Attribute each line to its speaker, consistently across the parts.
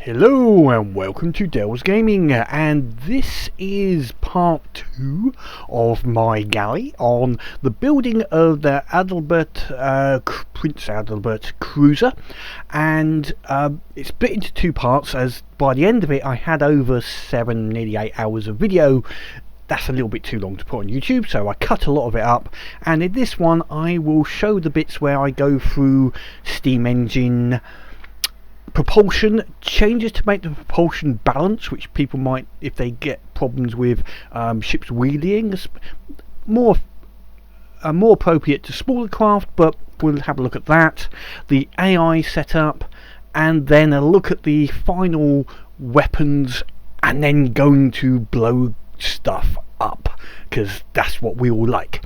Speaker 1: Hello and welcome to Dell's Gaming, and this is part 2 of my galley on the building of the Adalbert, Prince Adalbert cruiser, and it's split into two parts, as by the end of it I had over 7, nearly 8 hours of video. That's a little bit too long to put on YouTube, so I cut a lot of it up, and in this one I will show the bits where I go through steam engine, propulsion changes to make the propulsion balance, which people might, if they get problems with ships wheeling, more appropriate to smaller craft, but we'll have a look at that, the AI setup, and then a look at the final weapons, and then going to blow stuff up, because that's what we all like.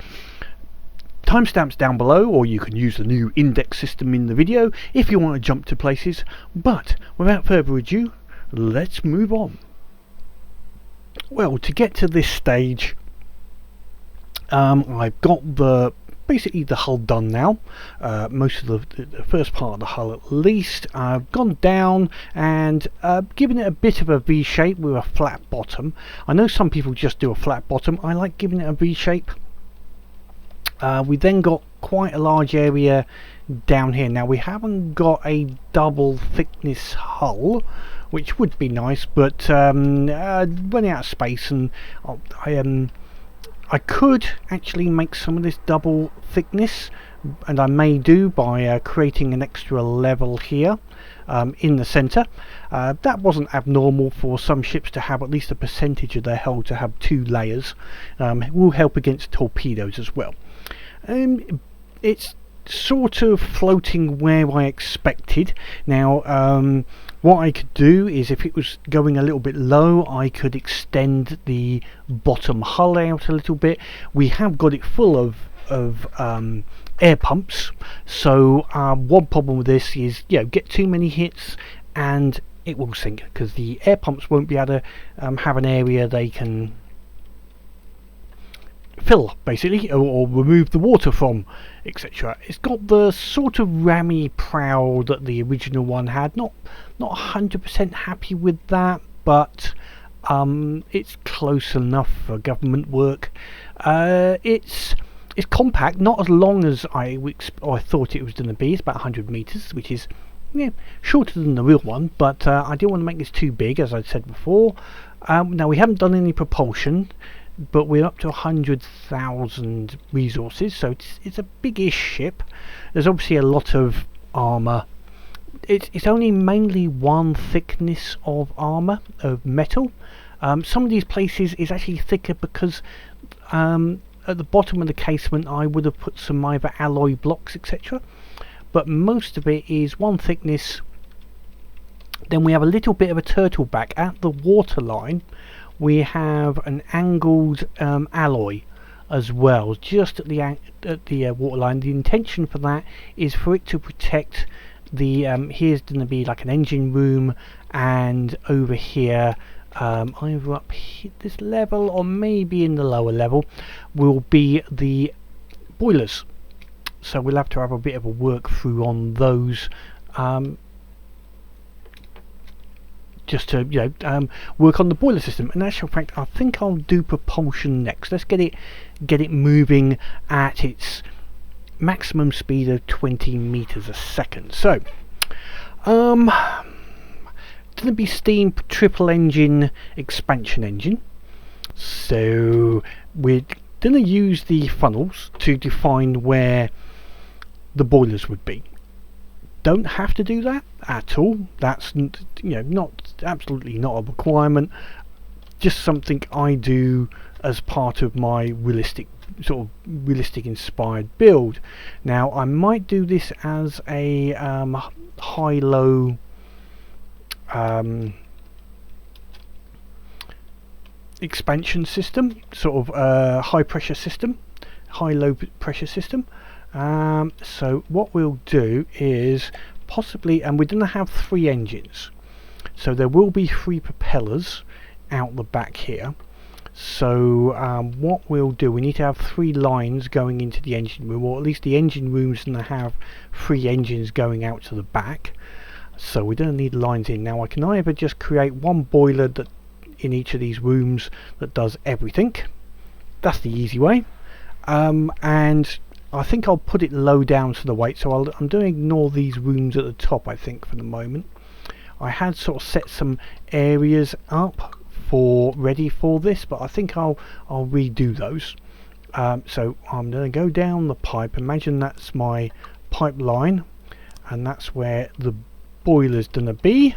Speaker 1: Timestamps down below, or you can use the new index system in the video if you want to jump to places, but without further ado, let's move on. Well, to get to this stage, I've got basically the hull done now, most of the first part of the hull at least. I've gone down and given it a bit of a V shape with a flat bottom. I know some people just do a flat bottom. I like giving it a V shape. We then got quite a large area down here. Now we haven't got a double thickness hull, which would be nice, but running out of space, and I could actually make some of this double thickness, and I may do by creating an extra level here in the center. That wasn't abnormal for some ships to have at least a percentage of their hull to have 2 layers. It will help against torpedoes as well. It's sort of floating where I expected. Now what I could do is, if it was going a little bit low, I could extend the bottom hull out a little bit. We have got it full of air pumps, so one problem with this is, get too many hits and it will sink, because the air pumps won't be able to have an area they can fill, basically, or remove the water from, etc. It's got the sort of rammy prow that the original one had. Not 100% happy with that, but it's close enough for government work. It's compact, not as long as I thought it was going to be. It's about 100 meters, which is shorter than the real one, but I didn't want to make this too big, as I said before. Now we haven't done any propulsion, but we're up to 100,000 resources, so it's a big-ish ship. There's obviously a lot of armor. It's only mainly one thickness of armor, of metal. Some of these places is actually thicker because at the bottom of the casement I would have put some either alloy blocks, etc. But most of it is one thickness. Then we have a little bit of a turtle back at the waterline. We have an angled alloy as well, just at the waterline. The intention for that is for it to protect the here's going to be like an engine room, and over here either up here, this level, or maybe in the lower level, will be the boilers. So we'll have to have a bit of a work through on those, just to work on the boiler system. In actual fact, I think I'll do propulsion next. Let's get it moving at its maximum speed of 20 meters a second. So going to be steam triple engine expansion engine. So we're going to use the funnels to define where the boilers would be. Don't have to do that at all. That's absolutely not a requirement. Just something I do as part of my realistic inspired build. Now I might do this as a high-low expansion system, sort of high pressure system, high-low pressure system. So what we'll do is possibly, and we're going to have 3 engines, so there will be 3 propellers out the back here. So what we'll do, we need to have 3 lines going into the engine room, or at least the engine room's going to have 3 engines going out to the back. So we don't need lines in. Now I can either just create one boiler that in each of these rooms that does everything. That's the easy way. And I think I'll put it low down to the weight, so I'm going to ignore these rooms at the top, I think, for the moment. I had sort of set some areas up for ready for this, but I think I'll redo those. So I'm going to go down the pipe. Imagine that's my pipeline, and that's where the boiler's going to be.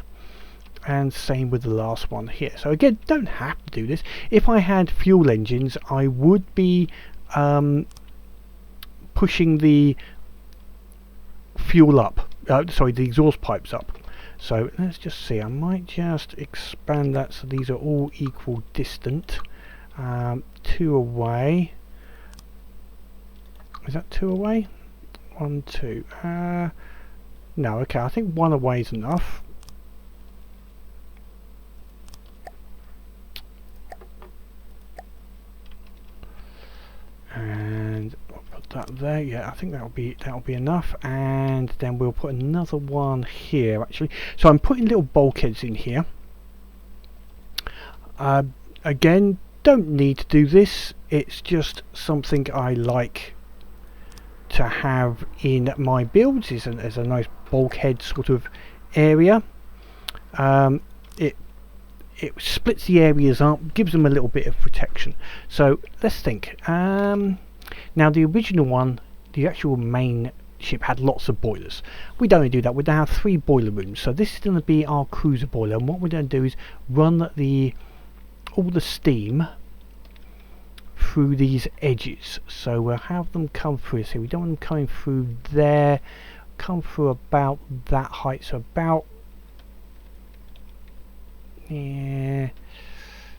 Speaker 1: And same with the last one here. So again, don't have to do this. If I had fuel engines, I would be pushing the fuel up, sorry, the exhaust pipes up. So let's just see, I might just expand that so these are all equal distant. 2 away. Is that 2 away? 1, 2. No, okay, I think 1 away is enough. And I'll put that there. Yeah, I think that'll be enough. And then we'll put another one here actually. So I'm putting little bulkheads in here. Again, don't need to do this. It's just something I like to have in my builds. Is as a nice bulkhead sort of area. It splits the areas up, gives them a little bit of protection. So let's think. Now the original one, the actual main ship, had lots of boilers. We don't do that. We now have 3 boiler rooms. So this is going to be our cruiser boiler, and what we're going to do is run all the steam through these edges. So we'll have them come through. So we don't want them coming through there. Come through about that height. So about. Yeah,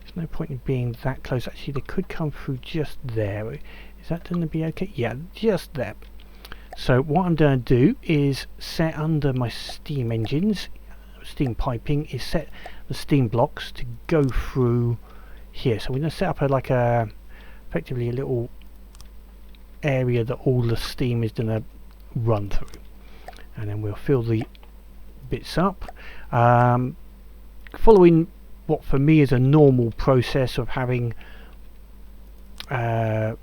Speaker 1: there's no point in being that close. Actually, they could come through just there. Is that going to be okay? Yeah, just there. So what I'm going to do is set under my steam engines, steam piping, is set the steam blocks to go through here. So we're going to set up effectively a little area that all the steam is going to run through, and then we'll fill the bits up. Following what for me is a normal process of having 2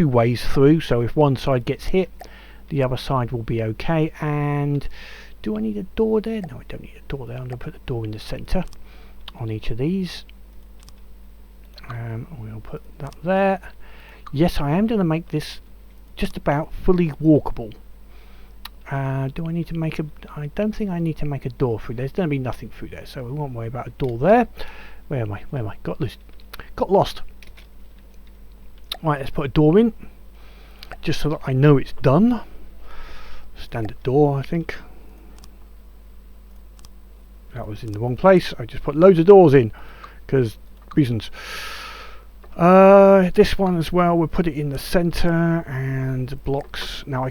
Speaker 1: ways through, so if one side gets hit, the other side will be okay. And do I need a door there? No, I don't need a door there. I'm going to put the door in the center on each of these. We'll put that there. Yes, I am going to make this just about fully walkable. Do I need to make I don't think I need to make a door through. There's going to be nothing through there, so we won't worry about a door there. Where am I? Got lost. Right, let's put a door in, just so that I know it's done. Standard door, I think. That was in the wrong place. I just put loads of doors in, because reasons. This one as well, we'll put it in the center, and blocks. Now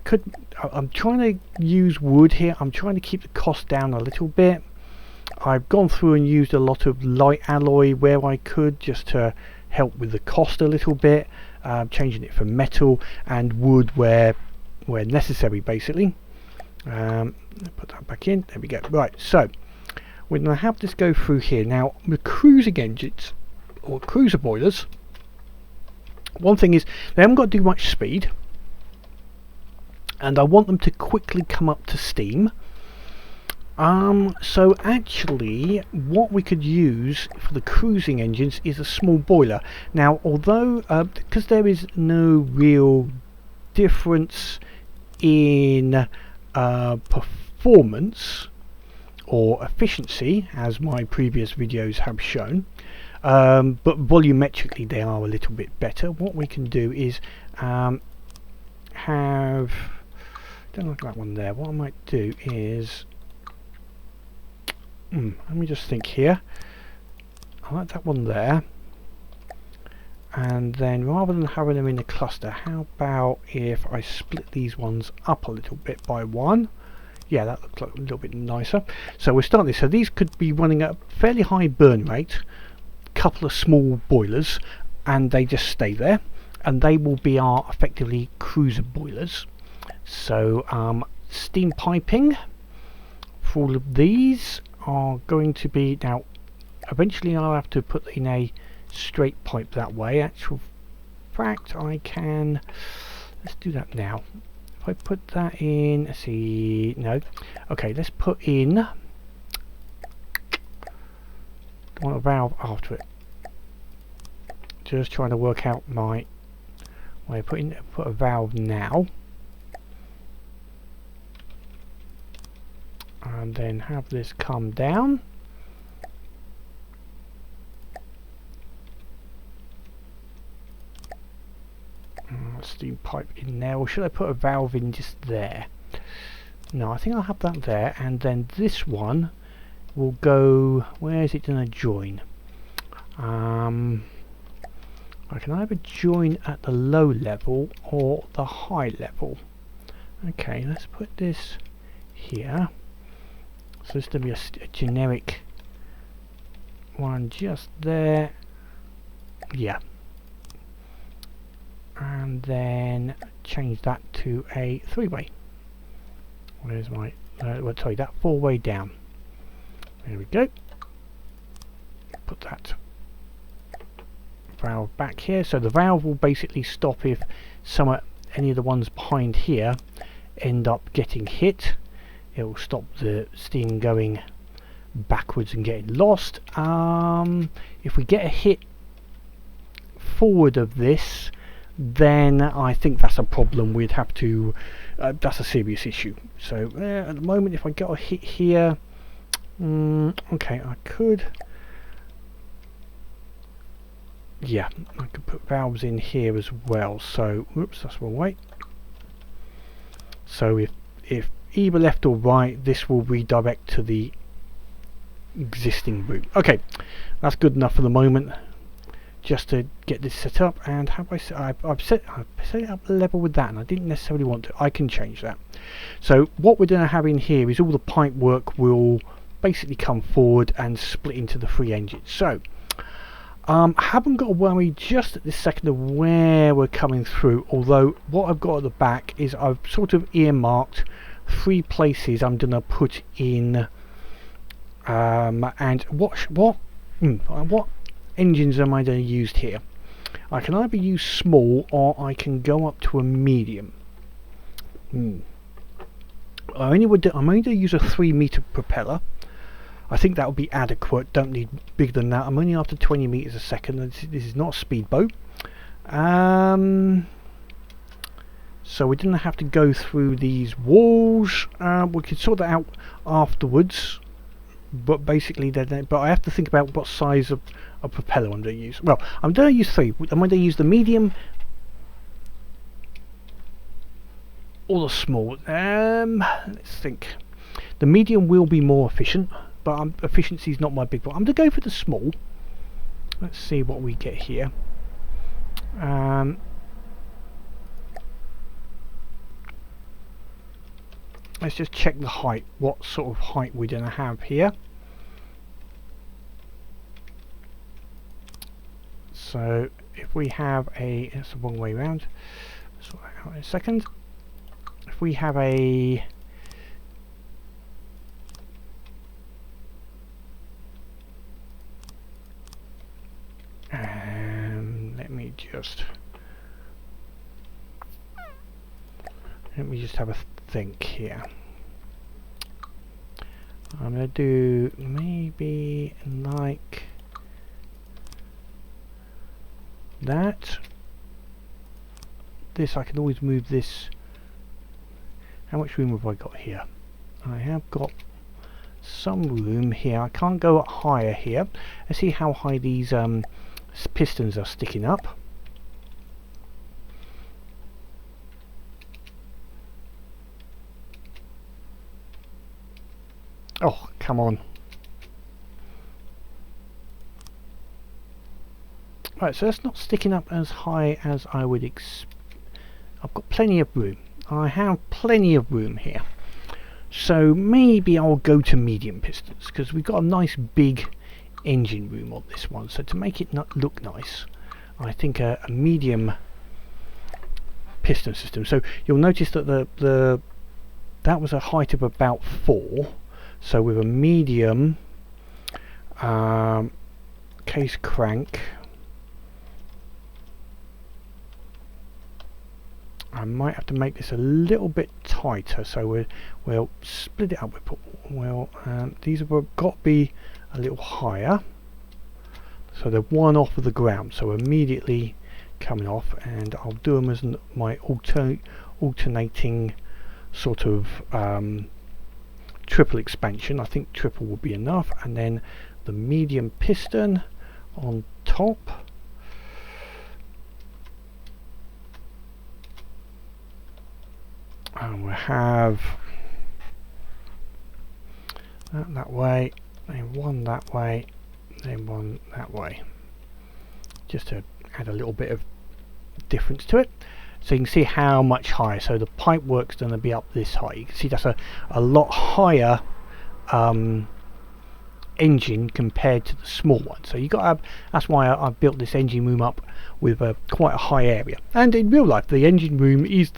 Speaker 1: I'm trying to use wood here. I'm trying to keep the cost down a little bit. I've gone through and used a lot of light alloy where I could, just to help with the cost a little bit, changing it for metal, and wood where necessary, basically. Put that back in. There we go. Right, so we're going to have this go through here. Now the cruising engines or cruiser boilers, one thing is they haven't got to do much speed, and I want them to quickly come up to steam. So actually what we could use for the cruising engines is a small boiler. Now although because there is no real difference in performance or efficiency, as my previous videos have shown, but volumetrically they are a little bit better. What we can do is have, don't like that one there. What I might do is let me just think here. I like that one there, and then rather than having them in a cluster, how about if I split these ones up a little bit by 1? Yeah, that looks like a little bit nicer. So we'll start this. So these could be running at a fairly high burn rate, couple of small boilers, and they just stay there, and they will be our effectively cruiser boilers. So steam piping, for all of these are going to be, now eventually I'll have to put in a straight pipe that way. Actual fact, I can, let's do that now. If I put that in, let's see, no, okay, let's put in, I want a valve after it. Just trying to work out my way of put a valve now, and then have this come down. Steam pipe in there, or should I put a valve in just there? No, I think I'll have that there, and then this one will go, where is it going to join? I can either join at the low level or the high level. Okay, let's put this here. So this is going to be a generic one just there. Yeah. And then change that to a 3-way. Where's my, sorry, that 4-way down. There we go. Put that valve back here. So the valve will basically stop if any of the ones behind here end up getting hit. It will stop the steam going backwards and getting lost. If we get a hit forward of this, then I think that's a problem. We'd have to, that's a serious issue. So at the moment, if I get a hit here, okay, I could, yeah, I could put valves in here as well. So, whoops, that's the wrong way. So if either left or right, this will redirect to the existing route. Okay, that's good enough for the moment. Just to get this set up, and I've set it up a level with that, and I didn't necessarily want to. I can change that. So what we're going to have in here is all the pipe work will basically come forward and split into the 3 engines. So I haven't got to worry just at this second of where we're coming through, although what I've got at the back is I've sort of earmarked 3 places I'm going to put in, and what engines am I going to use here? I can either use small or I can go up to a medium. I'm only going to use a 3-meter propeller. I think that would be adequate. Don't need bigger than that. I'm only after 20 meters a second. This is not a speedboat. So we didn't have to go through these walls. We could sort that out afterwards. But basically, but I have to think about what size of propeller I'm going to use. Well, I'm going to use 3. I'm going to use the medium or the small. Let's think. The medium will be more efficient, but efficiency is not my big one. I'm going to go for the small. Let's see what we get here. Let's just check the height, what sort of height we're going to have here. So if we have a, that's the wrong way around, sort that out in a second. If we have a, let me just have a think here. I'm going to do maybe like that. This, I can always move this. How much room have I got here? I have got some room here. I can't go up higher here. Let's see how high these pistons are sticking up. Oh, come on. Right, so that's not sticking up as high as I would expect. I've got plenty of room. I have plenty of room here. So maybe I'll go to medium pistons, because we've got a nice big engine room on this one. So to make it not look nice, I think a medium piston system. So you'll notice that that was a height of about 4. So with a medium case crank, I might have to make this a little bit tighter, so we'll split it up. These have got to be a little higher, so they're one off of the ground, so immediately coming off, and I'll do them as my alternating sort of triple expansion. I think triple will be enough, and then the medium piston on top. And we'll have that way, then one that way, then one that way, just to add a little bit of difference to it. So you can see how much higher. So the pipe work's going to be up this high. You can see that's a lot higher engine compared to the small one. So you got to have, that's why I've built this engine room up with quite a high area. And in real life, the engine room is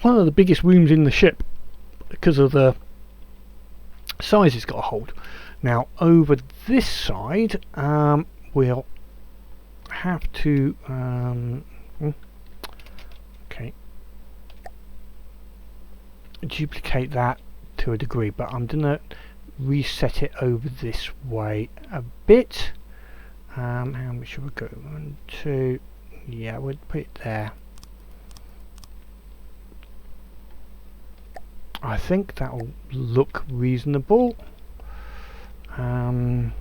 Speaker 1: one of the biggest rooms in the ship because of the size it's got to hold. Now over this side, we'll have to duplicate that to a degree, but I'm gonna reset it over this way a bit. How much should we go? 1, 2, yeah, we'll put it there. I think that'll look reasonable. Went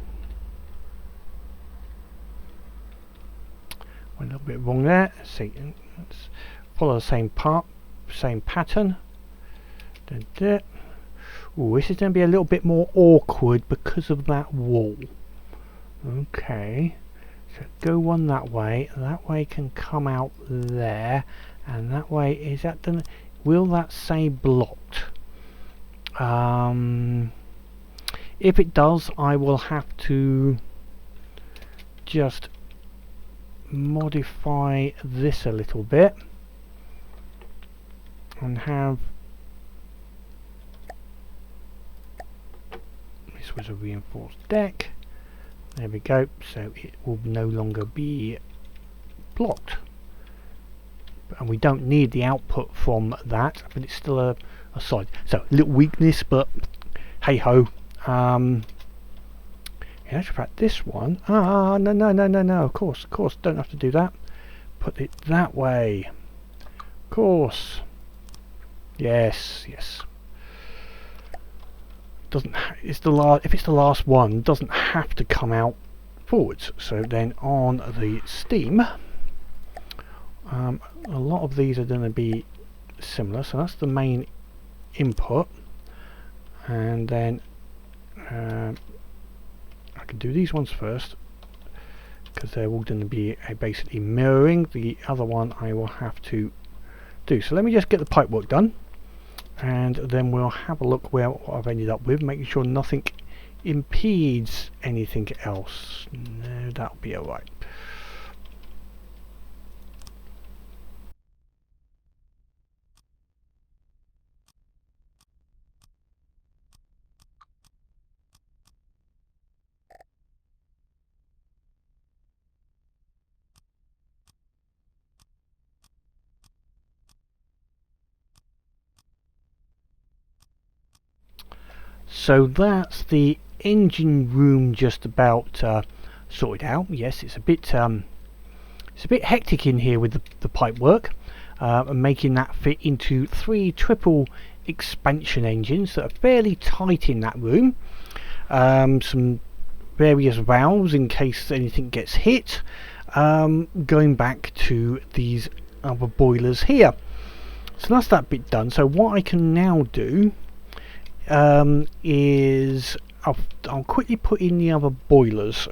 Speaker 1: a little bit wrong there. Let's see. Let's follow the same pattern. Ooh, this is going to be a little bit more awkward because of that wall. Okay, so go one that way can come out there, and that way, is that done? Will that say blocked? If it does, I will have to just modify this a little bit and have, this was a reinforced deck, there we go, so it will no longer be blocked, and we don't need the output from that, but it's still a side. So a little weakness, but hey ho. In actual fact, this one, no, of course, don't have to do that. Put it that way, of course. Yes. Doesn't it's the last, if it's the last one, doesn't have to come out forwards. So then on the steam, a lot of these are going to be similar. So that's the main input, and then I can do these ones first because they're all going to be basically mirroring. The other one I will have to do. So let me just get the pipe work done, and then we'll have a look what I've ended up with, making sure nothing impedes anything else. No, that'll be alright. So that's the engine room just about sorted out. Yes, it's a bit hectic in here with the pipe work, and making that fit into 3 triple expansion engines that are fairly tight in that room. Some various valves in case anything gets hit, going back to these other boilers here. So that's that bit done. So what I can now do is I'll quickly put in the other boilers.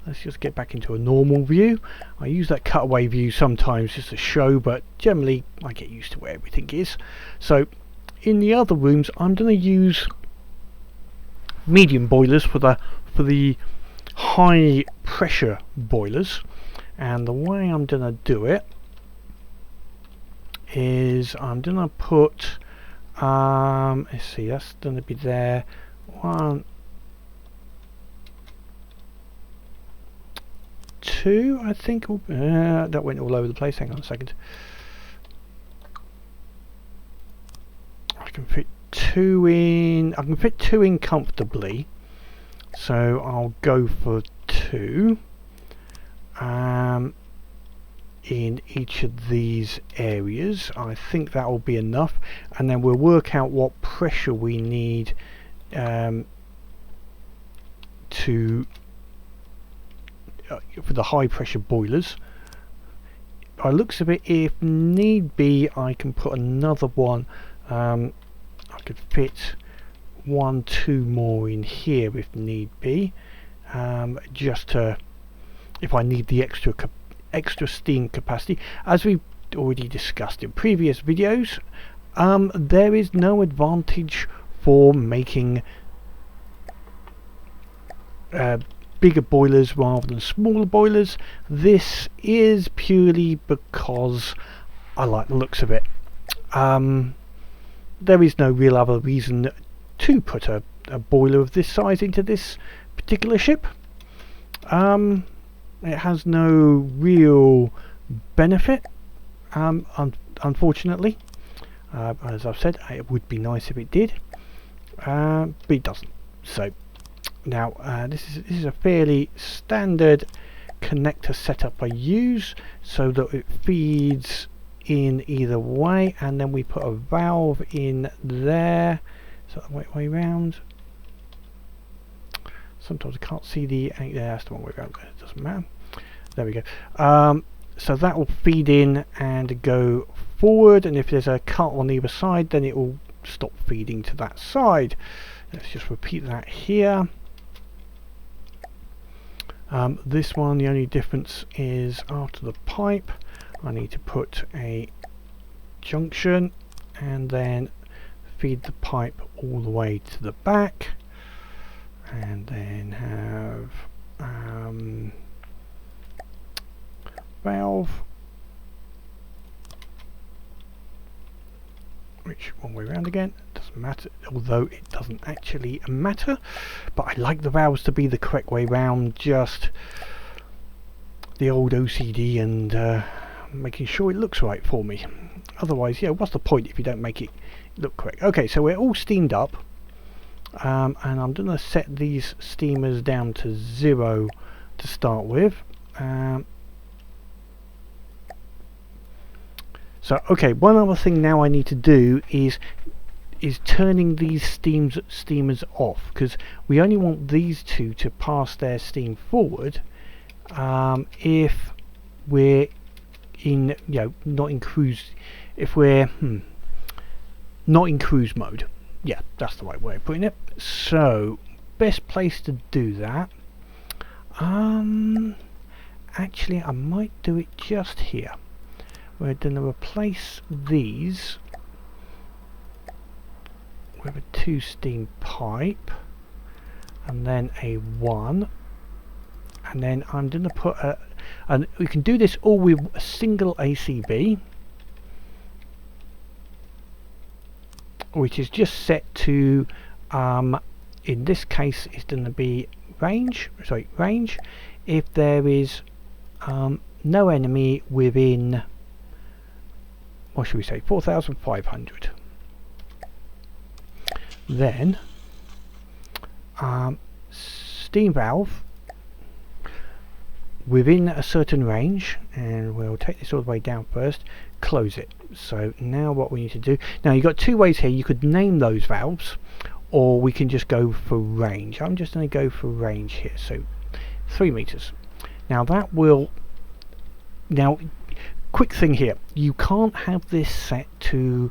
Speaker 1: Let's just get back into a normal view. I use that cutaway view sometimes just to show, but generally I get used to where everything is. So in the other rooms I'm going to use medium boilers for the high pressure boilers, and the way I'm going to do it is I'm going to put Let's see, that's going to be there. 1, 2, I think. That went all over the place. Hang on a second. I can fit 2 in. I can fit 2 in comfortably. So I'll go for 2. In each of these areas. I think that will be enough, and then we'll work out what pressure we need for the high pressure boilers. By the looks of it, if need be, I can put another one. I could fit 1, 2 more in here if need be, just to, if I need the extra steam capacity. As we've already discussed in previous videos, there is no advantage for making bigger boilers rather than smaller boilers. This is purely because I like the looks of it. There is no real other reason to put a boiler of this size into this particular ship. It has no real benefit, unfortunately. As I've said, it would be nice if it did, but it doesn't. So now this is a fairly standard connector setup I use, so that it feeds in either way, and then we put a valve in there. So the way round. Sometimes I can't see the. That's the wrong way around. It doesn't matter. There we go. So that will feed in and go forward, and if there's a cut on either side, then it will stop feeding to that side. Let's just repeat that here. This one, the only difference is after the pipe, I need to put a junction and then feed the pipe all the way to the back, and then have valve, which one way around again, doesn't matter, although it doesn't actually matter, but I like the valves to be the correct way round, just the old OCD and making sure it looks right for me. Otherwise, yeah, what's the point if you don't make it look correct? Okay, so we're all steamed up, and I'm going to set these steamers down to 0 to start with. So okay, one other thing now I need to do is turning these steamers off, because we only want these two to pass their steam forward if we're in, not in cruise, if we're not in cruise mode. Yeah, that's the right way of putting it. So best place to do that, actually I might do it just here. We're going to replace these with a 2 steam pipe and then a 1, and then I'm going to put a, and we can do this all with a single ACB, which is just set to in this case it's going to be range if there is no enemy within, what should we say, 4,500. Then steam valve within a certain range, and we'll take this all the way down first, close it. So now what we need to do, now you've got 2 ways here. You could name those valves, or we can just go for range. I'm just going to go for range here, so 3 meters. Now that will, now quick thing here, you can't have this set to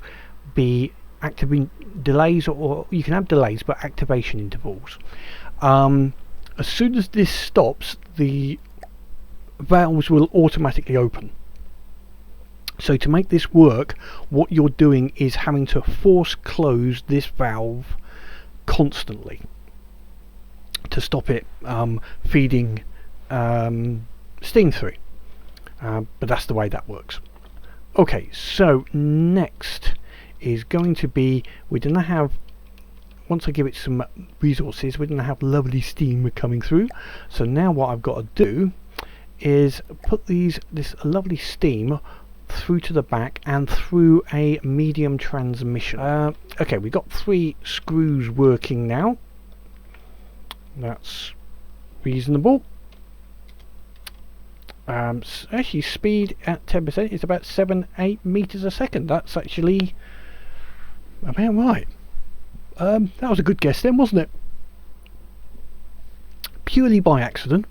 Speaker 1: be active delays, or you can have delays but activation intervals. As soon as this stops, the valves will automatically open. So to make this work, what you're doing is having to force close this valve constantly to stop it feeding steam through. But that's the way that works. Okay, so next is going to be, we're going to have, once I give it some resources, we're going to have lovely steam coming through. So now what I've got to do is put this lovely steam through to the back and through a medium transmission. Okay, we've got 3 screws working now. That's reasonable. Actually, speed at 10% is about 7-8 meters a second. That's actually about right. That was a good guess then, wasn't it? Purely by accident.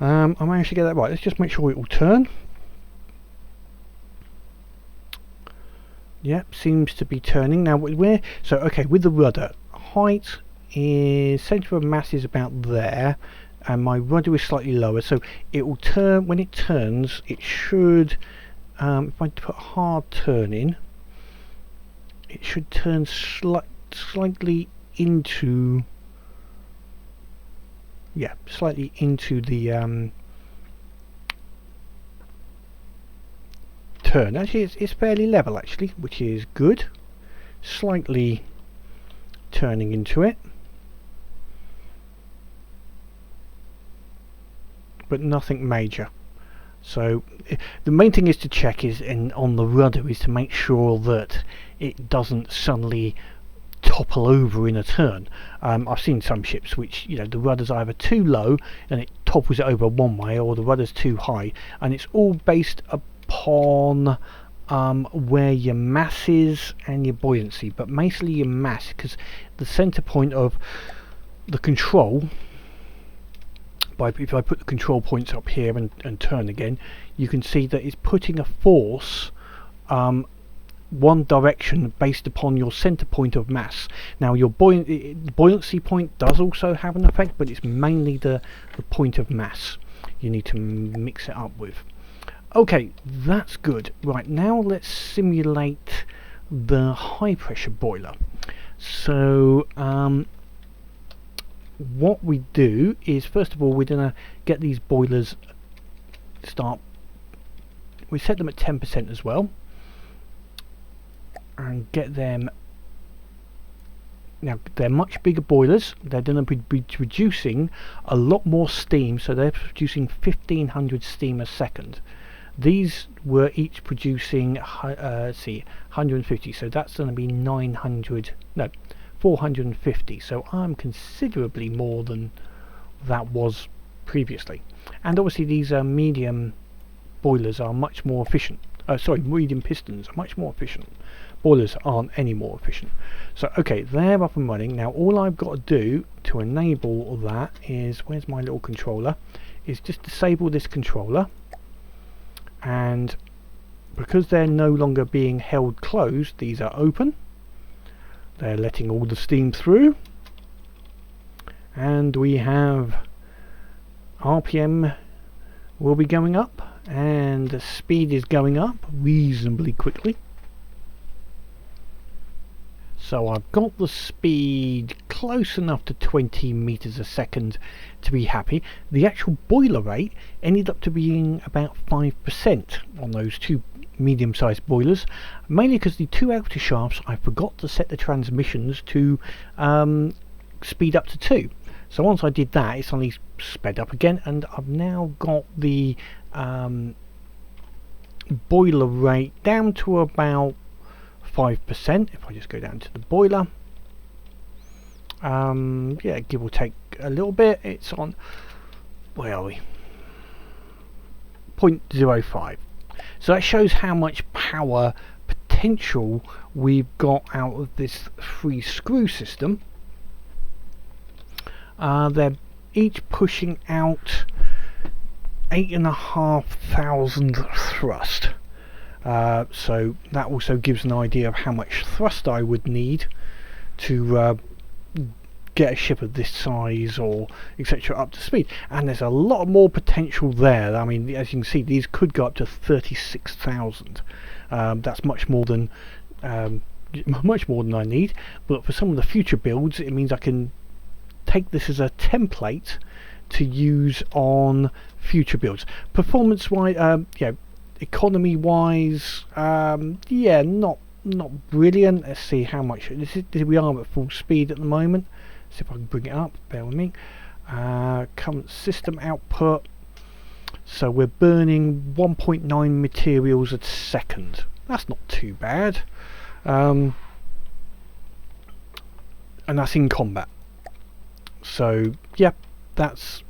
Speaker 1: I managed to get that right. Let's just make sure it will turn. Yep, seems to be turning. Now we're so okay with the rudder. Height is, centre of mass is about there, and my rudder is slightly lower, so it will turn. When it turns, it should, if I put hard turn in, it should turn slightly into, yeah, slightly into the turn. Actually, it's fairly level actually, which is good. Slightly turning into it, but nothing major. So the main thing is to check is on the rudder is to make sure that it doesn't suddenly topple over in a turn. I've seen some ships which, you know, the rudder's either too low and it topples it over one way, or the rudder's too high, and it's all based upon where your mass is and your buoyancy, but mostly your mass, because the center point of the control, if I put the control points up here and turn again, you can see that it's putting a force one direction based upon your center point of mass. Now your buoyancy point does also have an effect, but it's mainly the point of mass you need to mix it up with. Okay, that's good. Right, now let's simulate the high pressure boiler. So what we do is, first of all, we're going to get these boilers we set them at 10% as well, and get them. Now they're much bigger boilers. They're going to be producing a lot more steam, so they're producing 1500 steam a second. These were each producing 150, so that's going to be 450. So I'm considerably more than that was previously. And obviously these medium boilers are much more efficient. Medium pistons are much more efficient. Boilers aren't any more efficient. So okay, they're up and running. Now all I've got to do to enable that is, where's my little controller, is just disable this controller, and because they're no longer being held closed, these are open. They're letting all the steam through, and we have RPM will be going up, and the speed is going up reasonably quickly. So I've got the speed close enough to 20 meters a second to be happy. The actual boiler rate ended up to being about 5% on those 2 medium-sized boilers, mainly because the 2 outer shafts, I forgot to set the transmissions to speed up to 2. So once I did that, it suddenly sped up again, and I've now got the boiler rate down to about 5%. If I just go down to the boiler, yeah, give or take a little bit, it's on, where are we, 0.05. so that shows how much power potential we've got out of this 3 screw system. They're each pushing out 8,500 thrust. So that also gives an idea of how much thrust I would need to get a ship of this size or etc. up to speed. And there's a lot more potential there. I mean, as you can see, these could go up to 36,000. That's much more than I need. But for some of the future builds, it means I can take this as a template to use on future builds. Performance wise, yeah, economy wise, yeah, not not brilliant. Let's see how much we are at full speed at the moment. See if I can bring it up, bear with me. Current system output, so we're burning 1.9 materials a second. That's not too bad, and that's in combat. So yeah, that's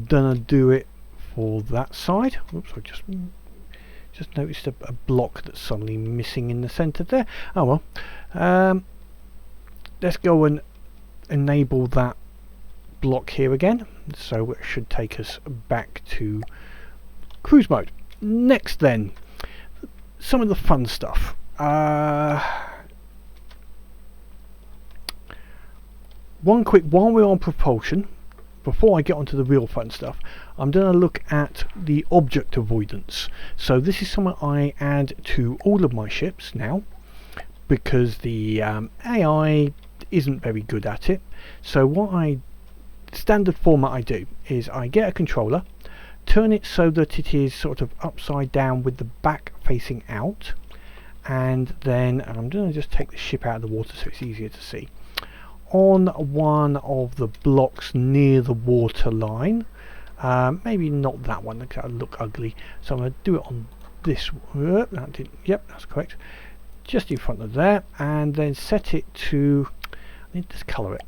Speaker 1: gonna do it for that side. Oops, I just noticed a block that's suddenly missing in the center there. Oh well. Let's go and enable that block here again, so it should take us back to cruise mode. Next then, some of the fun stuff. One quick, while we're on propulsion, before I get onto the real fun stuff, I'm going to look at the object avoidance. So this is something I add to all of my ships now, because the AI isn't very good at it. So standard format I do is I get a controller, turn it so that it is sort of upside down with the back facing out, and then I'm going to just take the ship out of the water so it's easier to see. On one of the blocks near the water line, maybe not that one, that'll look ugly, so I'm going to do it on this one. Yep, that's correct, just in front of there, and then set it to, I need to colour it.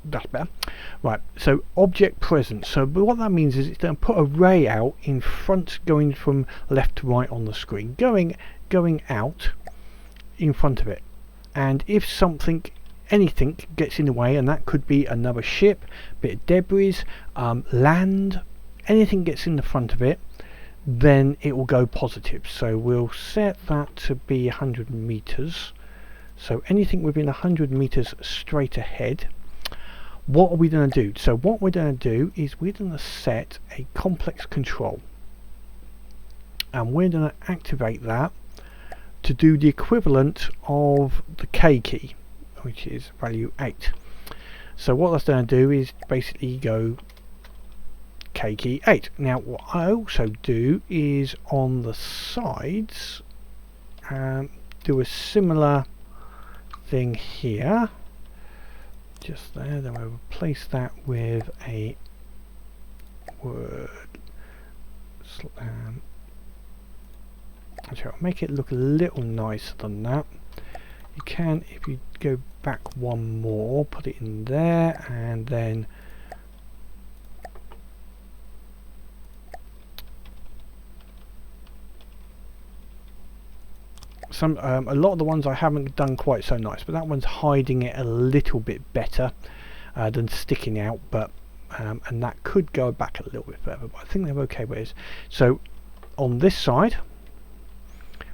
Speaker 1: That's better. Right, so object present. So what that means is it's going to put a ray out in front, going from left to right on the screen, going out in front of it. And if anything gets in the way, and that could be another ship, bit of debris, land, anything gets in the front of it, then it will go positive. So we'll set that to be 100 meters. So anything within 100 meters straight ahead. What are we going to do? So what we're going to do is we're going to set a complex control, and we're going to activate that to do the equivalent of the K key, which is value 8. So what that's going to do is basically go K key 8. Now what I also do is on the sides do a similar thing here, just there. Then we'll replace that with a word I'll make it look a little nicer than that. You can, if you go back one more, put it in there, and then a lot of the ones I haven't done quite so nice, but that one's hiding it a little bit better than sticking out, but and that could go back a little bit further, but I think they're okay with it. So on this side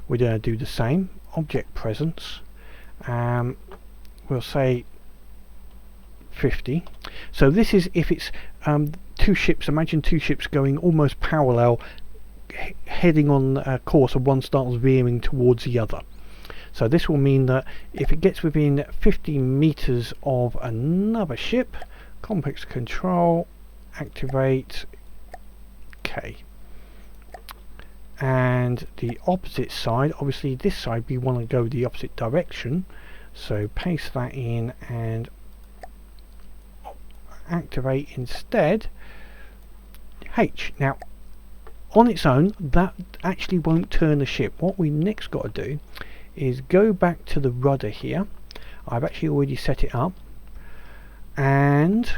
Speaker 1: we're going to do the same, object presence, we'll say 50. So this is if it's two ships, imagine two ships going almost parallel, heading on a course, and one starts veering towards the other. So this will mean that if it gets within 50 meters of another ship, complex control, activate K. And the opposite side, obviously this side we want to go the opposite direction, so paste that in and activate instead H. Now on its own that actually won't turn the ship. What we next got to do is go back to the rudder here. I've actually already set it up, and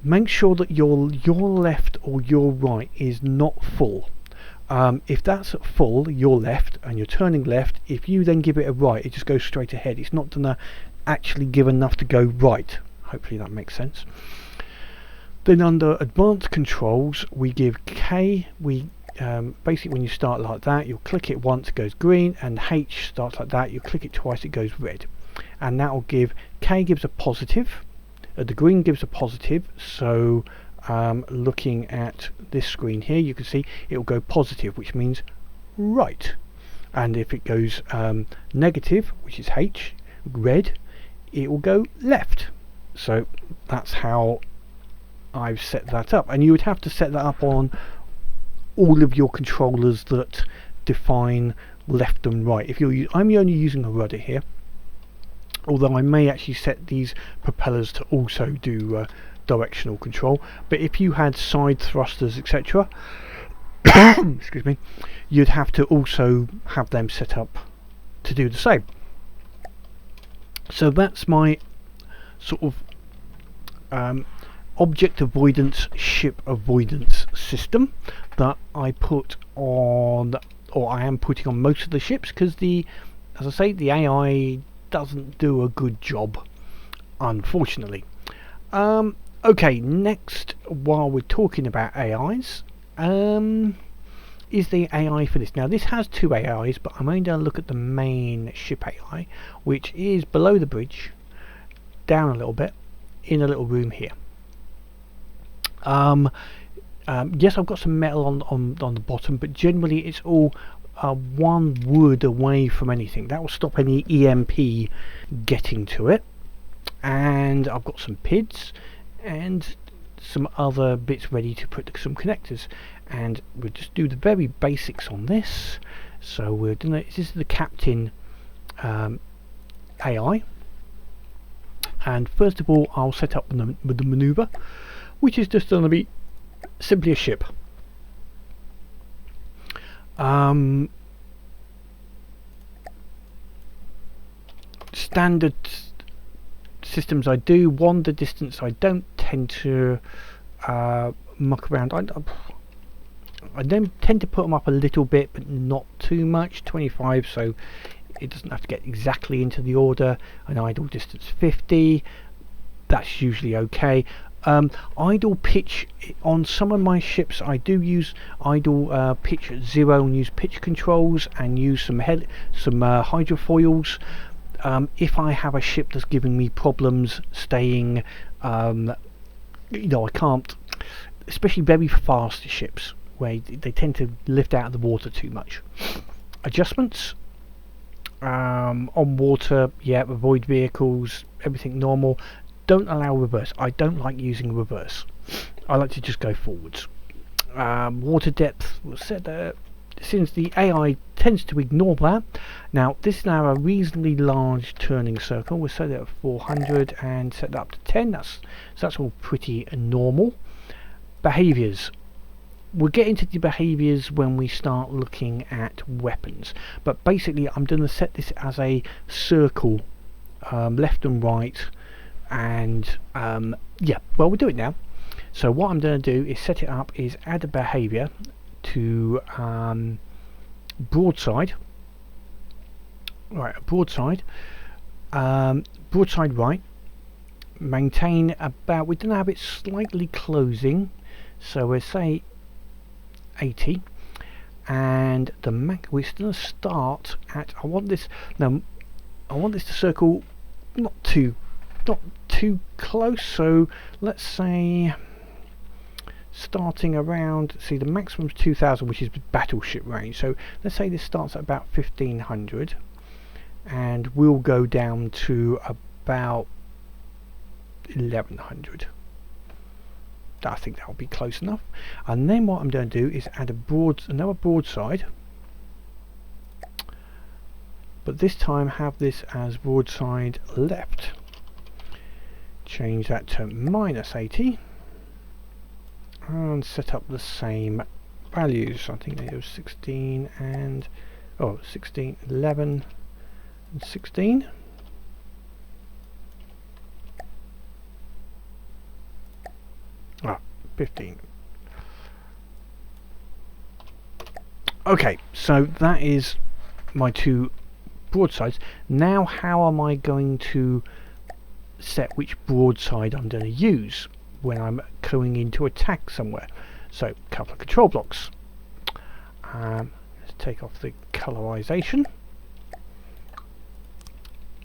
Speaker 1: make sure that your left or your right is not full. If that's at full, your left, and you're turning left, if you then give it a right, it just goes straight ahead. It's not going to actually give enough to go right. Hopefully that makes sense. Then under advanced controls we give K. We basically when you start like that, you'll click it once, it goes green, and H starts like that, you click it twice, it goes red. And that will give, K gives a positive, the green gives a positive, so looking at this screen here you can see it will go positive, which means right. And if it goes negative, which is H, red, it will go left. So that's how I've set that up, and you would have to set that up on all of your controllers that define left and right. I'm only using a rudder here, although I may actually set these propellers to also do directional control. But if you had side thrusters, etc., excuse me, you'd have to also have them set up to do the same. So that's my sort of object avoidance, ship avoidance system that I put on, or I am putting on most of the ships, because as I say, the AI doesn't do a good job, unfortunately. Okay, next, while we're talking about AIs, is the AI for this. Now this has two AIs, but I'm only going to look at the main ship AI, which is below the bridge, down a little bit, in a little room here. Yes, I've got some metal on the bottom, but generally it's all one wood away from anything. That will stop any EMP getting to it. And I've got some PIDs and some other bits ready to put some connectors, and we'll just do the very basics on this. So we're doing this is the captain AI, and first of all I'll set up with the maneuver, which is just going to be simply a ship. Standard systems I do. Wander distance I don't tend to muck around. I then tend to put them up a little bit, but not too much. 25, so it doesn't have to get exactly into the order. An idle distance 50, that's usually okay. Idle pitch on some of my ships, I do use idle pitch at 0 and use pitch controls and use some hydrofoils. If I have a ship that's giving me problems staying, I can't, especially very fast ships where they tend to lift out of the water too much. Adjustments on water, yeah, avoid vehicles, everything normal. Don't allow reverse. I don't like using reverse. I like to just go forwards. Water depth, we'll set that. Since the AI tends to ignore that. Now this is now a reasonably large turning circle. We'll set it at 400 and set that up to 10. That's all pretty normal. Behaviors. We'll get into the behaviors when we start looking at weapons, but basically I'm going to set this as a circle, left and right, and yeah, well, we'll do it now. So what I'm going to do is set it up, is add a behavior to broadside. Right, broadside right, maintain about, we're going to have it slightly closing, so we'll say 80, and the we're going to start at, I want this to circle not too close, so let's say starting around, see, the maximum is 2000, which is battleship range, so let's say this starts at about 1500 and we'll go down to about 1100. I think that'll be close enough. And then what I'm going to do is add another broadside, but this time have this as broadside left. Change that to -80 and set up the same values. I think they do 16 and 16, 11 and 16. Ah, 15. Okay, so that is my two broadsides. Now how am I going to set which broadside I'm going to use when I'm going into attack somewhere? So a couple of control blocks. Let's take off the colorization.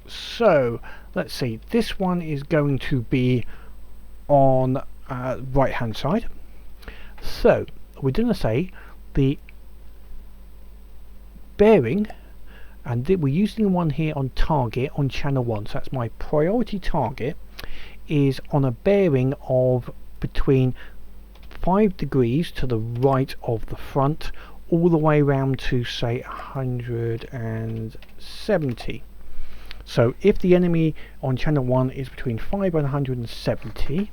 Speaker 1: So let's see, this one is going to be on right hand side. So we're going to say the bearing, and we're using one here on target on channel 1, so that's my priority target, is on a bearing of between 5 degrees to the right of the front, all the way around to say 170. So if the enemy on channel 1 is between 5 and 170,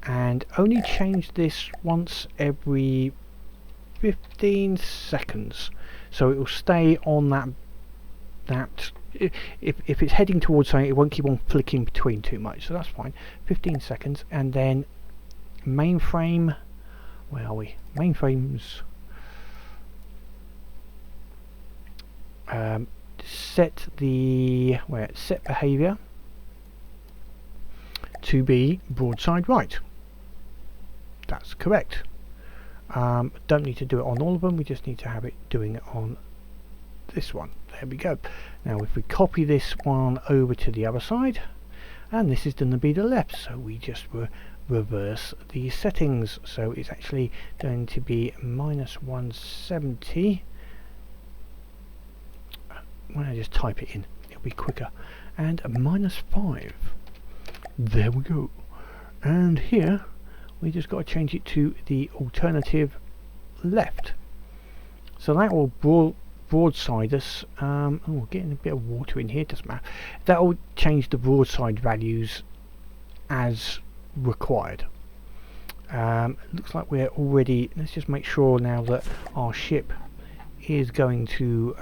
Speaker 1: and only change this once every 15 seconds, so it will stay on that if it's heading towards something, it won't keep on flicking between too much, so that's fine. 15 seconds. And then mainframe, where are we? Mainframes, set the set behavior to be broadside right. That's correct. Don't need to do it on all of them, we just need to have it doing it on this one. There we go. Now if we copy this one over to the other side, and this is going to be the left, so we just reverse the settings, so it's actually going to be -170. When I just type it in, it'll be quicker, and -5. There we go. And here we just got to change it to the alternative left, so that will broadside us. Oh, we're getting a bit of water in here, doesn't matter. That will change the broadside values as required. Looks like we're already, let's just make sure now that our ship is going to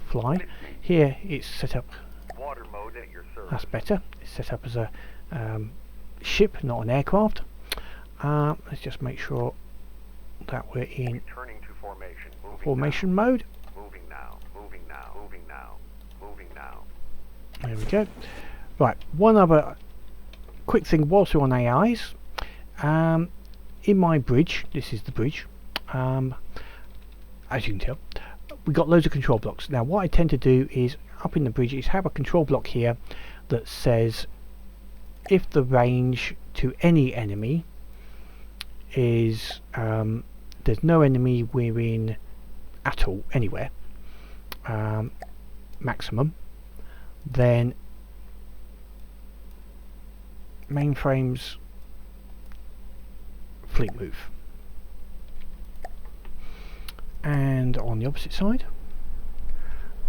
Speaker 1: fly. Here it's set up,
Speaker 2: water mode at your service.
Speaker 1: That's better, it's set up as a ship, not an aircraft. Let's just make sure that we're in
Speaker 2: Returning to formation.
Speaker 1: formation mode.
Speaker 2: Moving now. Moving now. Moving now. Moving now.
Speaker 1: There we go. Right, one other quick thing whilst we're on AIs. In my bridge, this is the bridge, as you can tell, we got loads of control blocks. Now what I tend to do is up in the bridge is have a control block here that says if the range to any enemy is there's no enemy within at all anywhere, maximum, then mainframes fleet move. And on the opposite side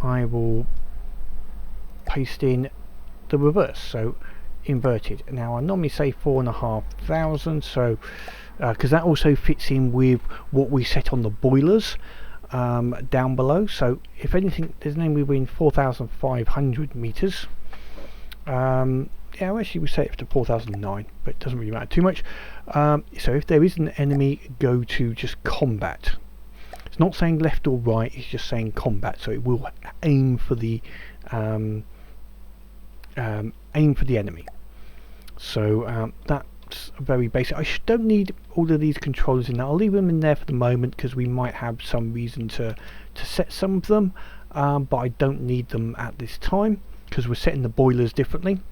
Speaker 1: I will paste the reverse, so inverted. Now I normally say 4,500, so because that also fits in with what we set on the boilers down below. So if anything, there's only within 4,500 meters. Yeah, actually we set it to 4,009, but it doesn't really matter too much. So if there is an enemy, go to just combat. It's not saying left or right, it's just saying combat, so it will aim for the enemy. So that's very basic. I don't need all of these controllers in there. I'll leave them in there for the moment because we might have some reason to set some of them, but I don't need them at this time because we're setting the boilers differently.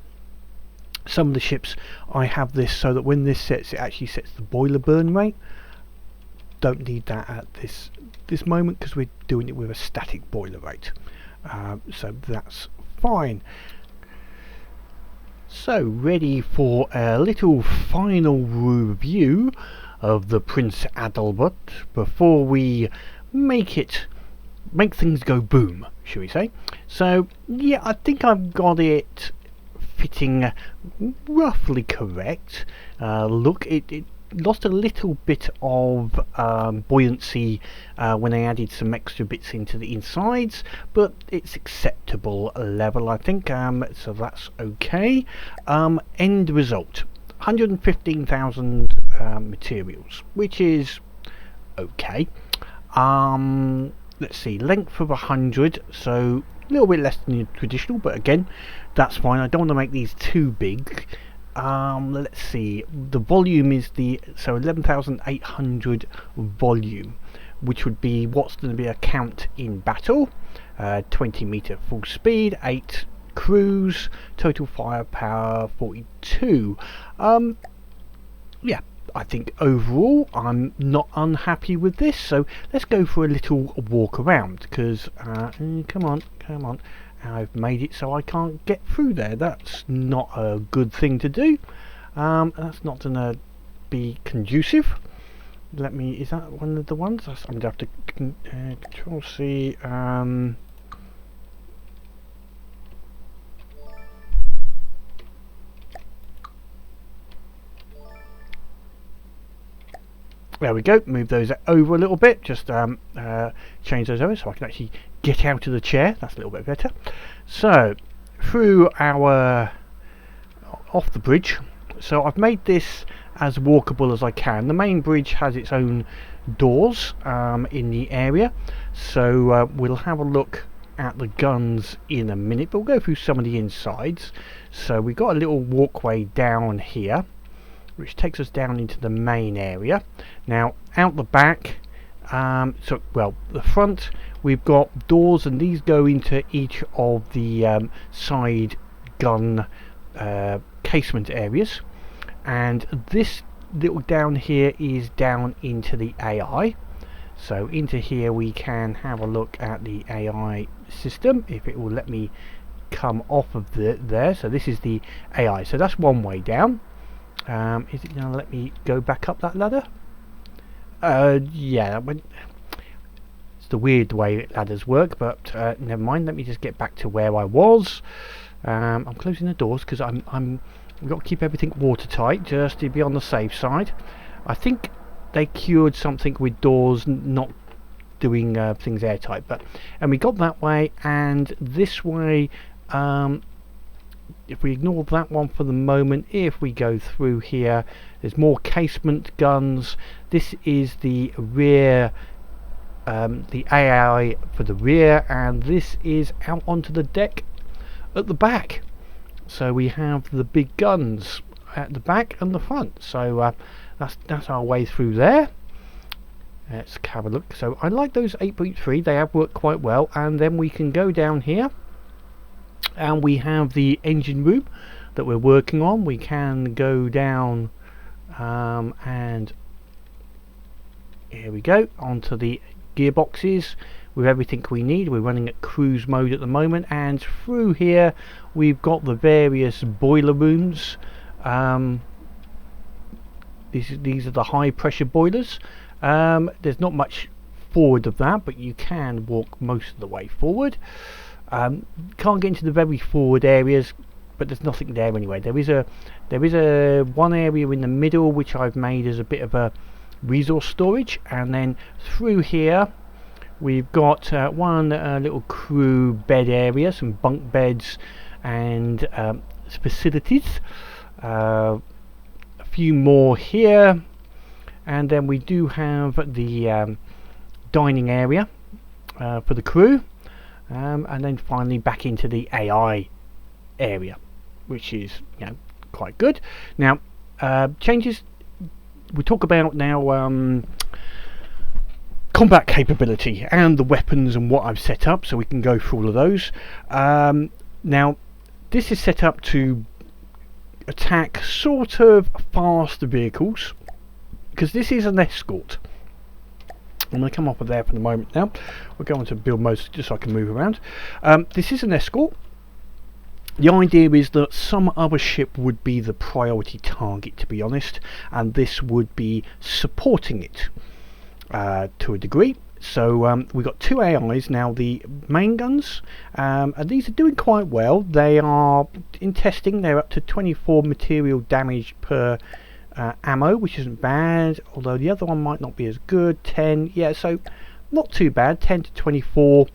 Speaker 1: Some of the ships I have this so that when this sets, it actually sets the boiler burn rate. Don't need that at this moment because we're doing it with a static boiler rate, so that's fine. So ready for a little final review of the Prince Adalbert before we make things go boom, shall we say. So yeah, I think I've got it fitting roughly correct. Look, it lost a little bit of buoyancy when I added some extra bits into the insides, but it's acceptable level, I think, so that's okay. End result, 115,000 materials, which is okay. Let's see, length of 100, so a little bit less than the traditional, but again, that's fine. I don't want to make these too big. Let's see, the volume is 11,800 volume, which would be what's going to be a count in battle. 20 meter full speed, 8 cruise, total firepower 42. Yeah, I think overall I'm not unhappy with this, so let's go for a little walk around because come on, I've made it so I can't get through there. That's not a good thing to do. That's not going to be conducive. let me, is that one of the ones? I'm going to have to Control C. There we go, move those over a little bit, just change those over so I can actually get out of the chair. That's a little bit better. So, through our, off the bridge. So I've made this as walkable as I can. The main bridge has its own doors in the area. So we'll have a look at the guns in a minute, but we'll go through some of the insides. So we've got a little walkway down here, which takes us down into the main area. Now out the back, well, the front, we've got doors, and these go into each of the side gun casement areas, and this little down here is down into the AI. So into here we can have a look at the AI system, if it will let me come off of there. So this is the AI, so that's one way down. Is it going to let me go back up that ladder? Yeah, it's the weird way ladders work, but never mind. Let me just get back to where I was. I'm closing the doors because we've got to keep everything watertight just to be on the safe side. I think they cured something with doors not doing things airtight, and we got that way, and this way. If we ignore that one for the moment, if we go through here, there's more casement guns. This is the rear, the AI for the rear, and this is out onto the deck at the back. So we have the big guns at the back and the front. So that's our way through there. Let's have a look. So I like those 8.3, they have worked quite well. And then we can go down here, and we have the engine room that we're working on. We can go down and here we go, onto the gearboxes with everything we need. We're running at cruise mode at the moment, and through here we've got the various boiler rooms. These are the high pressure boilers. There's not much forward of that, but you can walk most of the way forward. Can't get into the very forward areas, but there's nothing there anyway. There is a one area in the middle which I've made as a bit of a resource storage, and then through here we've got one little crew bed area, some bunk beds and facilities, a few more here, and then we do have the dining area for the crew. And then finally back into the AI area, which is, you know, quite good. Now changes we talk about now, combat capability and the weapons and what I've set up, so we can go through all of those. Now this is set up to attack sort of fast vehicles, because this is an escort. I'm going to come off of there for the moment now. We'll go on to build mode just so I can move around. This is an escort. The idea is that some other ship would be the priority target, to be honest, and this would be supporting it to a degree. So we've got two AIs now, the main guns, and these are doing quite well. They are in testing, they're up to 24 material damage per ammo, which isn't bad, although the other one might not be as good. 10, yeah, so not too bad, 10 to 24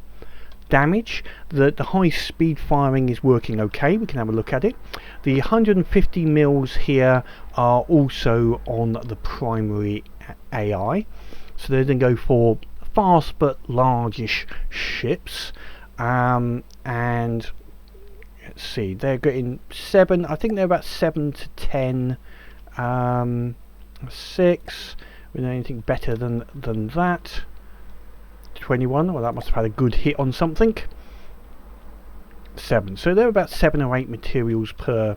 Speaker 1: damage. The high speed firing is working okay, we can have a look at it. The 150 mils here are also on the primary AI, so they're going to go for fast but largish ships, and let's see, they're getting 7, I think they're about 7 to 10, 6, with anything better than that. 21, well that must have had a good hit on something. 7, so they're about 7 or 8 materials per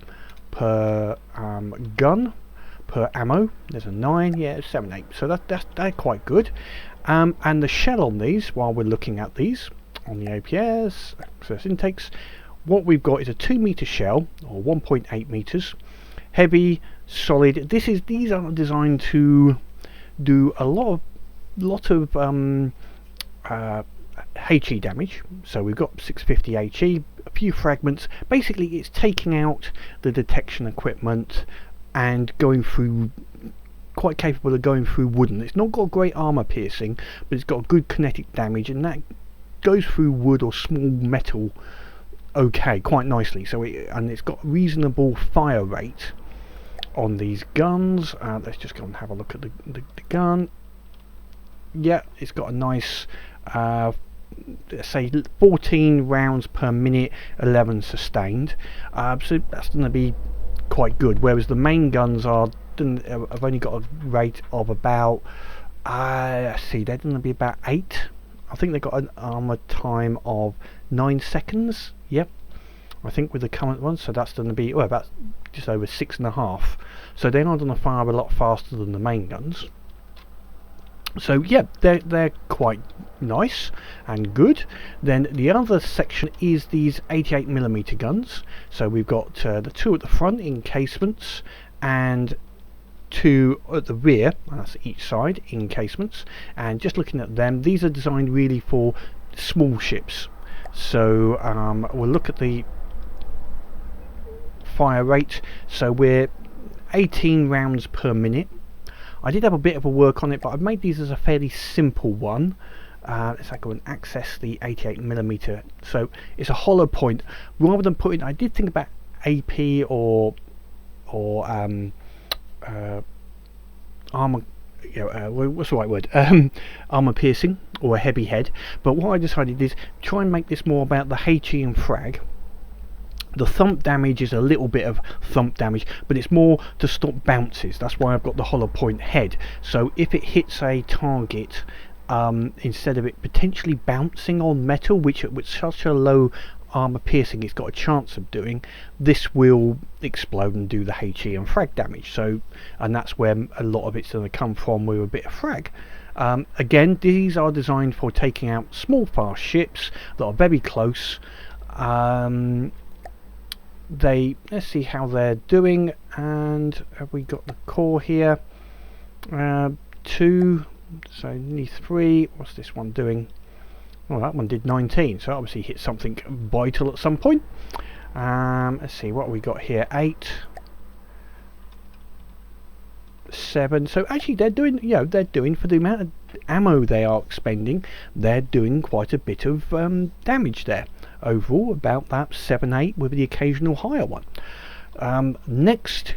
Speaker 1: gun, per ammo. There's a 9, yeah, 7, 8, so they're quite good. And the shell on these, while we're looking at these on the APS access intakes, what we've got is a 2 meter shell, or 1.8 meters, heavy, solid. These are designed to do a lot of HE damage. So we've got 650 HE, a few fragments. Basically, it's taking out the detection equipment and going through, quite capable of going through wooden. It's not got great armor piercing, but it's got good kinetic damage, and that goes through wood or small metal okay, quite nicely. So it's got reasonable fire rate on these guns. Let's just go and have a look at the gun. Yeah, it's got a nice say 14 rounds per minute, 11 sustained, so that's going to be quite good, whereas the main guns have only got a rate of about let's see, they're going to be about 8. I think they've got an armor time of 9 seconds. Yep, I think with the current one, so that's going to be about just over 6.5. So they're not going to fire a lot faster than the main guns. So yeah, they're quite nice and good. Then the other section is these 88mm guns. So we've got the 2 at the front encasements and 2 at the rear, that's each side encasements. And just looking at them, these are designed really for small ships. So we'll look at the fire rate. So we're 18 rounds per minute. I did have a bit of a work on it, but I've made these as a fairly simple one. Let's go and access the 88mm. So it's a hollow point. Rather than putting, I did think about AP or armor. What's the right word? Armor piercing or a heavy head. But what I decided is try and make this more about the HE and frag. The thump damage is a little bit of thump damage, but it's more to stop bounces. That's why I've got the hollow point head. So if it hits a target, instead of it potentially bouncing on metal, which with such a low armor piercing it's got a chance of doing, this will explode and do the HE and frag damage. So, and that's where a lot of it's going to come from with a bit of frag. Again, these are designed for taking out small fast ships that are very close. Let's see how they're doing. And have we got the core here? 2, so only 3. What's this one doing? Well, that one did 19, so obviously hit something vital at some point. Let's see what we got here. 8, 7. So actually they're doing, they're doing, for the amount of ammo they are expending, they're doing quite a bit of damage there. Overall, about that 7, 8 with the occasional higher one. Next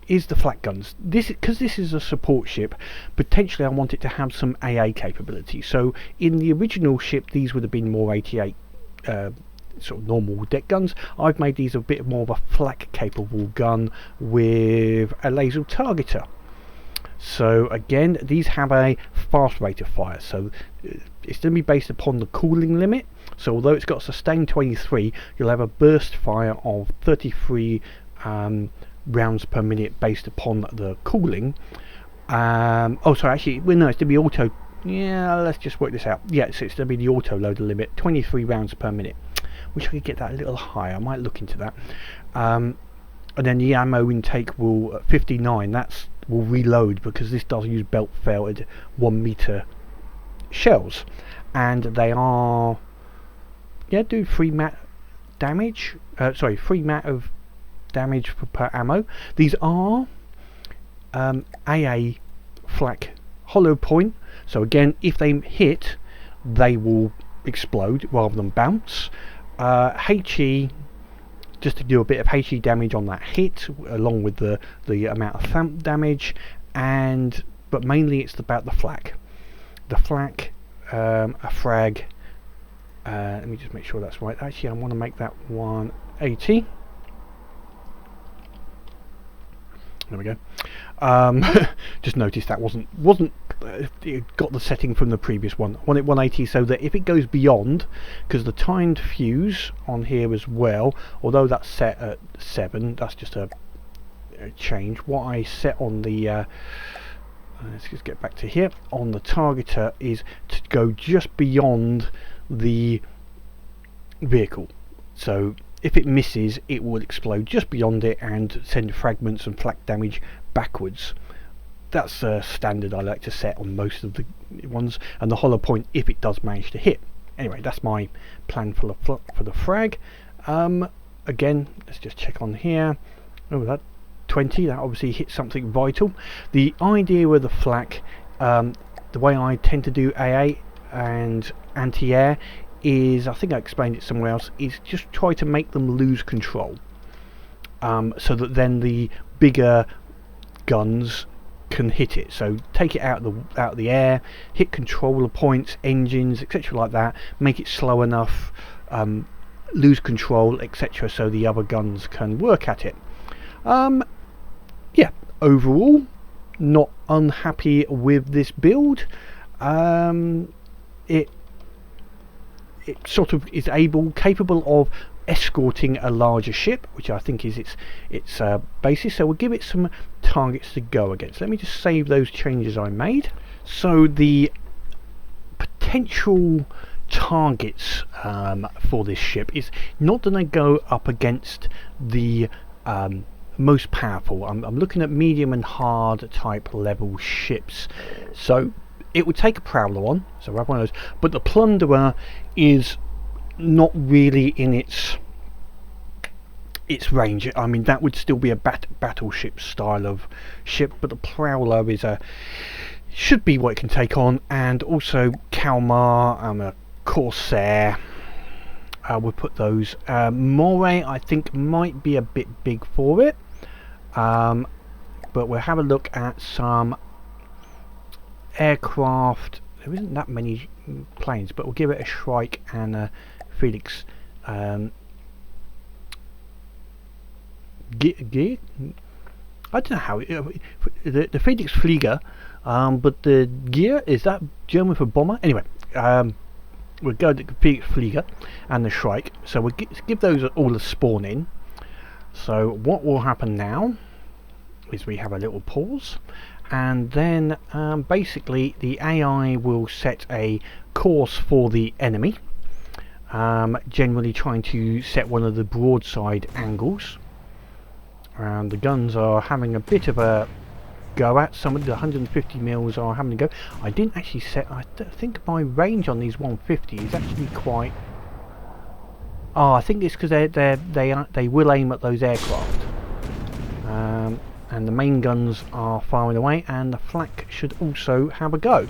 Speaker 1: is the flak guns. Because this is a support ship, potentially I want it to have some AA capability. So in the original ship, these would have been more 88 sort of normal deck guns. I've made these a bit more of a flak capable gun with a laser targeter. So again, these have a fast rate of fire, so it's going to be based upon the cooling limit. So although it's got sustained 23, you'll have a burst fire of 33 rounds per minute based upon the cooling. Oh sorry, actually, well, no, it's going to be auto. Yeah, let's just work this out. Yeah, so it's going to be the auto loader limit, 23 rounds per minute. Wish I could get that a little higher. I might look into that. And then the ammo intake will 59. Will reload, because this does use belt failed 1 meter shells, and they are do 3 mat damage. 3 mat of damage per ammo. These are AA flak hollow point. So again, if they hit, they will explode rather than bounce. HE, just to do a bit of HE damage on that hit, along with the amount of thump damage, but mainly it's about the flak. The flak, a frag. Let me just make sure that's right. Actually, I want to make that 180. There we go. Just noticed that wasn't it got the setting from the previous one. I want it 180 so that if it goes beyond, because the timed fuse on here as well, although that's set at 7, that's just a change. What I set on the let's just get back to here, on the targeter, is to go just beyond the vehicle. So if it misses, it will explode just beyond it and send fragments and flak damage backwards. that's a standard I like to set on most of the ones, and the hollow point if it does manage to hit. Anyway, that's my plan for the frag. Again, let's just check on here. Oh, that 20, that obviously hit something vital. The idea with the flak, the way I tend to do AA and anti-air is, I think I explained it somewhere else, is just try to make them lose control, so that then the bigger guns can hit it. So take it out of the air, hit controller points, engines, etc. like that, make it slow enough, lose control, etc. so the other guns can work at it. Yeah, overall not unhappy with this build. It sort of is capable of escorting a larger ship, which I think is its basis. So we'll give it some targets to go against. Let me just save those changes I made. So the potential targets for this ship is not going to go up against the most powerful. I'm looking at medium and hard type level ships, so it would take a Prowler on, so we'll have one of those, but the Plunderer is not really in its range. I mean, that would still be a battleship style of ship, but the Prowler should be what it can take on. And also Kalmar, a Corsair, we'll put those. Moray I think might be a bit big for it, but we'll have a look at some aircraft. There isn't that many planes, but we'll give it a Shrike and a Felix. I don't know how the Felix Flieger, but the gear, is that German for bomber? Anyway, we'll go to the Felix Flieger and the Shrike, so we'll give those all a spawn in. So what will happen now is we have a little pause, and then basically the AI will set a course for the enemy, generally trying to set one of the broadside angles, and the guns are having a bit of a go at. Some of the 150 mils are having a go. I didn't actually set, I think my range on these 150 is actually quite, I think it's because they will aim at those aircraft, and the main guns are firing away, and the flak should also have a go.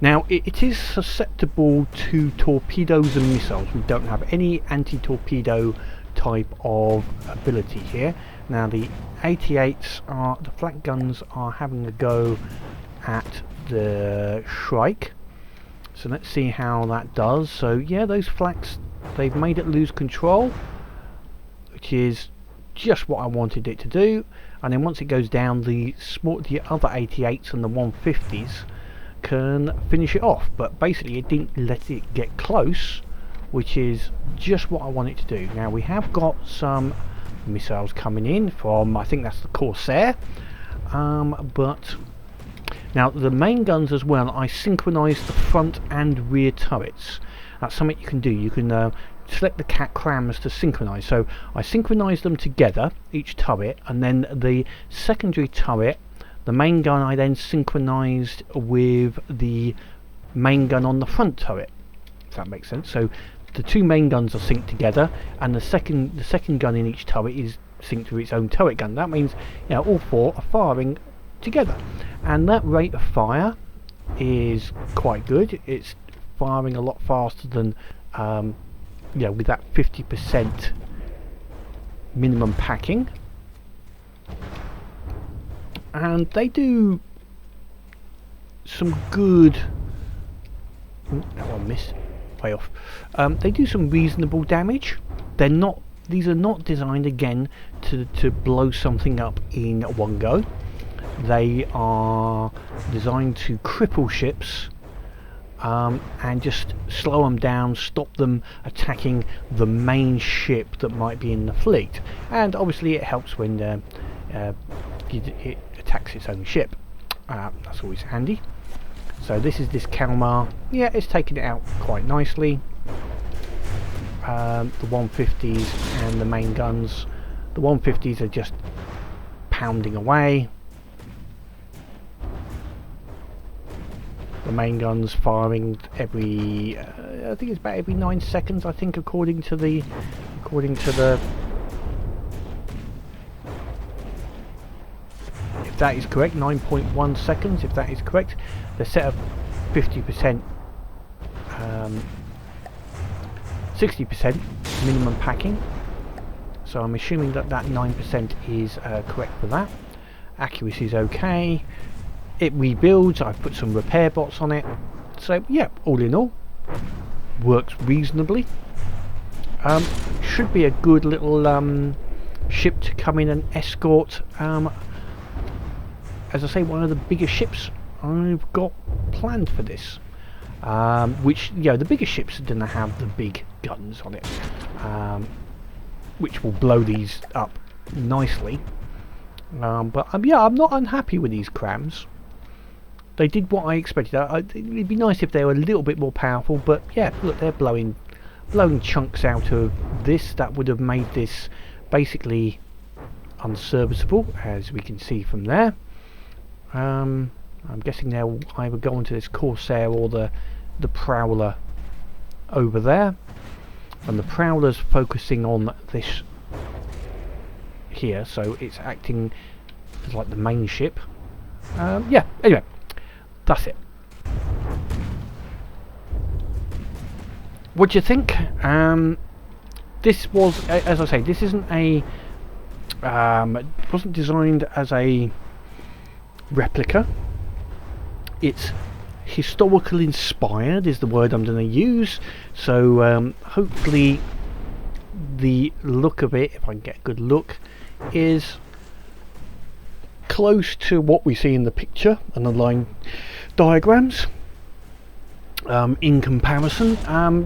Speaker 1: Now it is susceptible to torpedoes and missiles. We don't have any anti-torpedo type of ability here. Now the 88s the flak guns are having a go at the Shrike, so let's see how that does. So yeah, those flaks, they've made it lose control, which is just what I wanted it to do. And then once it goes down, the other 88s and the 150s can finish it off, but basically it didn't let it get close, which is just what I want it to do. Now we have got some missiles coming in from, I think that's the Corsair, but now the main guns as well, I synchronise the front and rear turrets. That's something you can do. You can select the cat crams to synchronise. So I synchronise them together, each turret, and then the secondary turret, the main gun, I then synchronised with the main gun on the front turret, if that makes sense. So the two main guns are synced together, and the second gun in each turret is synced to its own turret gun. That means, you know, all four are firing together, and that rate of fire is quite good. It's firing a lot faster than with that 50% minimum packing, and they do some good. That one missed, way off. They do some reasonable damage. These are not designed again to blow something up in one go. They are designed to cripple ships, and just slow them down, stop them attacking the main ship that might be in the fleet. And obviously it helps when it attacks its own ship. That's always handy. So this is this Kalmar. Yeah, it's taken it out quite nicely. The 150s and the main guns. The 150s are just pounding away. The main gun's firing every, I think it's about every 9 seconds. I think according to the, if that is correct, 9.1 seconds. If that is correct, they're set up 50%, 60% minimum packing. So I'm assuming that that 9% is correct for that. Accuracy is okay. It rebuilds. I've put some repair bots on it. So yeah, all in all, works reasonably. Should be a good little ship to come in and escort. As I say, one of the bigger ships I've got planned for this. Which, you know, the bigger ships are going to have the big guns on it, which will blow these up nicely. But yeah, I'm not unhappy with these crams. They did what I expected. It'd be nice if they were a little bit more powerful, but yeah, look, they're blowing chunks out of this. That would have made this basically unserviceable, as we can see from there. I'm guessing they'll either go onto this Corsair or the Prowler over there, and the Prowler's focusing on this here, so it's acting as like the main ship. Yeah, anyway, that's it. What do you think? This was, as I say, this isn't a it wasn't designed as a replica. It's historical inspired is the word I'm going to use, so hopefully the look of it, if I can get a good look, is close to what we see in the picture and the line diagrams. In comparison,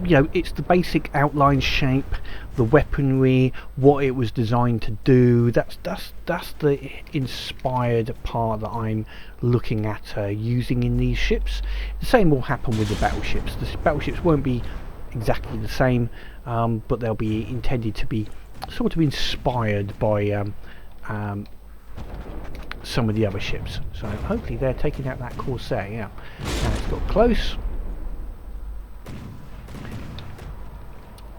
Speaker 1: you know, it's the basic outline shape, the weaponry, what it was designed to do. That's the inspired part that I'm looking at using in these ships. The same will happen with the battleships. The battleships won't be exactly the same, but they'll be intended to be sort of inspired by some of the other ships. So hopefully they're taking out that Corsair. Yeah, now it's got close.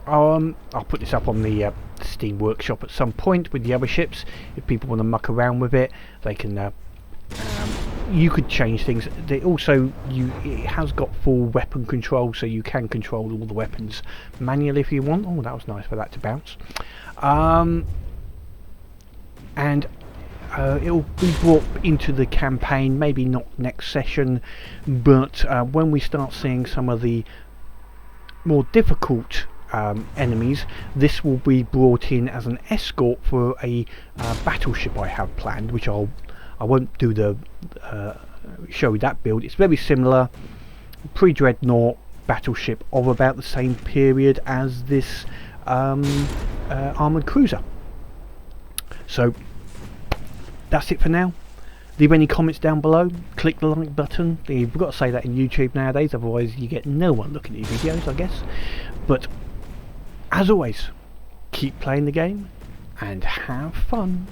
Speaker 1: I'll put this up on the Steam Workshop at some point with the other ships. If people want to muck around with it, they can. You could change things. They also, it has got full weapon control, so you can control all the weapons manually if you want. Oh, that was nice for that to bounce. And it will be brought into the campaign, maybe not next session, but when we start seeing some of the more difficult enemies, this will be brought in as an escort for a battleship I have planned, which I won't do the show that build. It's very similar, pre-dreadnought battleship of about the same period as this armoured cruiser. So that's it for now. Leave any comments down below, click the like button. You've got to say that in YouTube nowadays, otherwise you get no one looking at your videos, I guess. But as always, keep playing the game and have fun.